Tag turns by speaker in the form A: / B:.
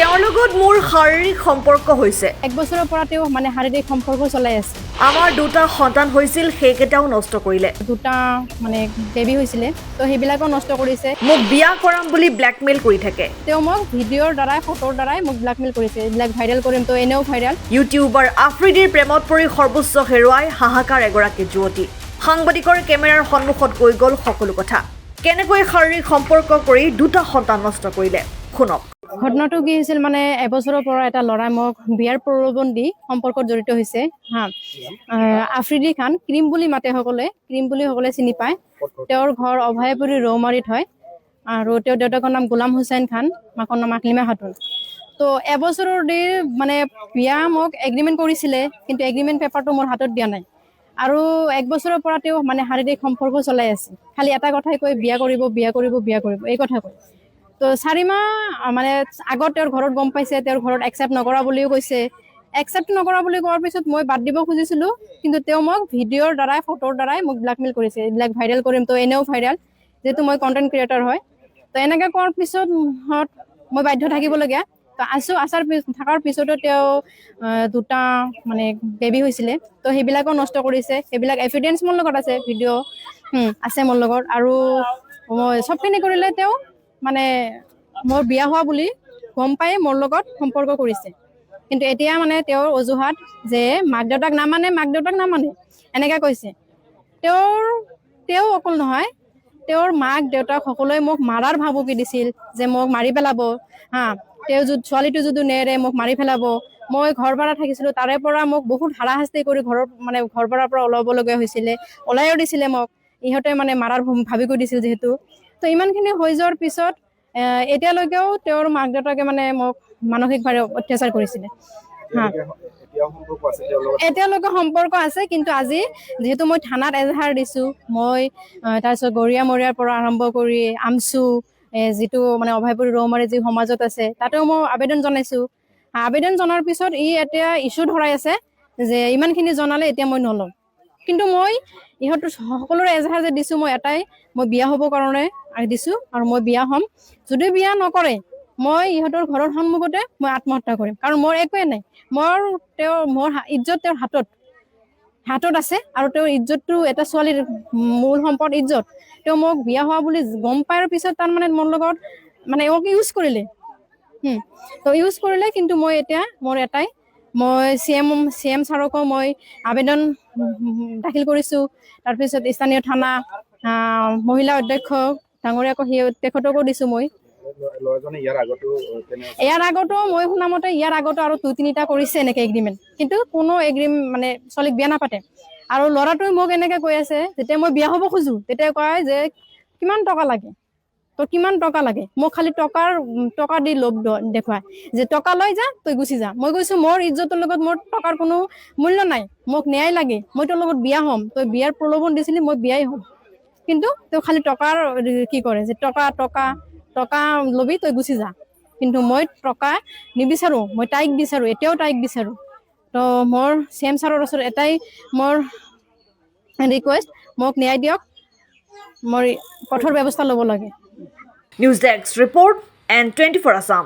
A: তেওঁৰ লগত মোৰ শাৰীৰিক সম্পৰ্ক হৈছে।
B: এক বছৰৰ পৰা তেওঁ মানে শাৰীৰিক সম্পৰ্ক চলাই আছে।
A: আমাৰ দুটা সন্তান হৈছিল, সেইকেইটাও নষ্ট কৰিলে।
B: দুটা মানে বেবী হৈছিলে, তো সেইবিলাকো নষ্ট কৰিছে।
A: মোক বিয়া কৰাম বুলি ব্লেকমেইল কৰি থাকে।
B: তেওঁ মোক ভিডিঅ'ৰ দ্বাৰাই ফটোৰ দ্বাৰাই মোক ব্লেকমেইল কৰিছে। এইবিলাক ভাইৰেল কৰিম, তো এনেও ভাইৰেল।
A: ইউটিউবাৰ আফ্ৰিদিৰ প্ৰেমত পৰি সৰ্বোচ্চ হেৰুৱাই হাহাকাৰ এগৰাকী যুৱতী। সাংবাদিকৰ কেমেৰাৰ সন্মুখত কৈ গ'ল সকলো কথা। কেনেকৈ শাৰীৰিক সম্পৰ্ক কৰি দুটা সন্তান নষ্ট কৰিলে, শুনক।
B: ঘটনাটো কি হৈছিল মানে এবছৰৰ পৰা এটা ল'ৰাই মোক বিয়াৰ প্ৰলোভন দি সম্পৰ্কত জড়িত হৈছে হা। আফ্ৰিদি খান, ক্ৰীম বুলি মাতে সকলোৱে, ক্ৰীম বুলি সকলোৱে চিনি পায়। তেওঁৰ ঘৰ অভয়াপুৰী ৰৌমাৰীত হয় আৰু তেওঁৰ দেউতাকৰ নাম গোলাম হুছেইন খান, মাকৰ নাম আকলিমা খাতুন। তো এবছৰৰ দি মানে বিয়া মোক এগ্ৰিমেণ্ট কৰিছিলে, কিন্তু এগ্ৰিমেণ্ট পেপাৰটো মোৰ হাতত দিয়া নাই। আৰু এক বছৰৰ পৰা তেওঁ মানে শাৰীৰিক সম্পৰ্ক চলাই আছে। খালি এটা কথাই কয়, বিয়া কৰিব বিয়া কৰিব বিয়া কৰিব, এই কথা কয়। তো 4 মাহ মানে আগত তেওঁৰ ঘৰত গম পাইছে, তেওঁৰ ঘৰত একচেপ্ট নকৰা বুলিও কৈছে। একচেপ্ট নকৰা বুলি কোৱাৰ পিছত মই বাদ দিব খুজিছিলোঁ, কিন্তু তেওঁ মোক ভিডিঅ'ৰ দ্বাৰাই ফটোৰ দ্বাৰাই মোক ব্লেকমেইল কৰিছে। এইবিলাক ভাইৰেল কৰিম, তো এনেও ভাইৰেল, যিহেতু মই কণ্টেণ্ট ক্ৰিয়েটৰ হয়। তো এনেকৈ কোৱাৰ পিছত মই বাধ্য থাকিবলগীয়া। তো থকাৰ পিছতো তেওঁ দুটা মানে বেবী হৈছিলে, তো সেইবিলাকো নষ্ট কৰিছে। সেইবিলাক এভিডেঞ্চ মোৰ লগত আছে, ভিডিঅ' আছে মোৰ লগত। আৰু মই চবখিনি কৰিলে তেওঁ মানে মোৰ বিয়া হোৱা বুলি গম পাই মোৰ লগত সম্পৰ্ক কৰিছে। কিন্তু এতিয়া মানে তেওঁৰ অজুহাত যে মাক দেউতাক নামানে এনেকৈ কৈছে। তেওঁ অকল নহয়, তেওঁৰ মাক দেউতাক সকলোৱে মোক মাৰাৰ ভাবুকি দিছিল, যে মোক মাৰি পেলাব হা। তেওঁ ছোৱালীটো যদি নেৰে মোক মাৰি পেলাব। মই ঘৰ ভাড়া থাকিছিলোঁ, তাৰে পৰা মোক বহুত হাৰাশাস্তি কৰি ঘৰ ভাড়াৰ পৰা ওলাবলগীয়া হৈছিলে, ওলাইও দিছিলে মোক। ইহঁতে মানে মাৰাৰ ভাবুকি দিছিল যিহেতু। তো ইমানখিনি হৈ যোৱাৰ পিছত এতিয়ালৈকেও তেওঁৰ মাক দেউতাকে মানে মোক মানসিকভাৱে অত্যাচাৰ কৰিছিলে হা। এতিয়ালৈকে সম্পৰ্ক আছে, কিন্তু আজি যিহেতু মই থানাত এজাহাৰ দিছোঁ, মই তাৰপিছত গৰীয়া মৰীয়াৰ পৰা আৰম্ভ কৰি আমচু যিটো মানে অভয়পুৰী ৰৌমাৰী যি সমাজত আছে, তাতেও মই আবেদন জনাইছোঁ। আবেদন জনাৰ পিছত এতিয়া ইছ্যু ধৰাই আছে যে ইমানখিনি জনালে এতিয়া মই নলওঁ। কিন্তু মই ইহঁতৰ সকলোৰে এজাহাৰ যে দিছোঁ, মই বিয়া হ'বৰ কাৰণে দিছোঁ, আৰু মই বিয়া হ'ম। যদি বিয়া নকৰে, মই ইহঁতৰ ঘৰৰ সন্মুখতে মই আত্মহত্যা কৰিম, কাৰণ মোৰ একোৱে নাই। মোৰ ইজ্জত তেওঁৰ হাতত আছে, আৰু তেওঁৰ ইজ্জতটো এটা ছোৱালীৰ মূল সম্পদ ইজ্জত। তেওঁ মোক বিয়া হোৱা বুলি গম পাৱাৰ পিছত তাৰমানে মোৰ লগত মানে মোক ইউজ কৰিলে। তো ইউজ কৰিলে, কিন্তু মই এতিয়া মই চি এম ছাৰকো মই আবেদন দাখিল কৰিছোঁ। তাৰপিছত স্থানীয় থানা মহিলা অধ্যক্ষ ডাঙৰীয়াকো তেখেতকো দিছোঁ মই। ইয়াৰ আগতো মই শুনামতে ইয়াৰ আগতো আৰু 2-3টা কৰিছে এনেকে এগ্ৰিমেণ্ট, কিন্তু কোনো মানে ছোৱালীক বিয়া নাপাতে। আৰু ল'ৰাটোৱে মোক এনেকে কৈ আছে, যেতিয়া মই বিয়া হ'ব খোজো তেতিয়া কয় যে কিমান টকা লাগে, তো কিমান টকা লাগে, মোক খালি টকা দি লোভ দেখুৱায়, যে টকা লৈ যা তই গুচি যা। মই কৈছোঁ মোৰ ইজ্জতৰ লগত মোৰ টকাৰ কোনো মূল্য নাই, মোক ন্যায় লাগে, মই তোৰ লগত বিয়া হ'ম, তই বিয়াৰ প্ৰলোভন দিছিলি, মই বিয়াই হ'ম। কিন্তু তেওঁ খালি টকাৰ কি কৰে, যে টকা ল'বি তই গুচি যা। কিন্তু মই টকা নিবিচাৰোঁ, মই তাইক বিচাৰোঁ, এতিয়াও তাইক বিচাৰোঁ। তো মোৰ চি এম ছাৰৰ ওচৰত এটাই মোৰ ৰিকুৱেষ্ট, মোক ন্যায় দিয়ক, মোৰ কঠোৰ ব্যৱস্থা ল'ব লাগে।
A: News desk report, N24 Assam.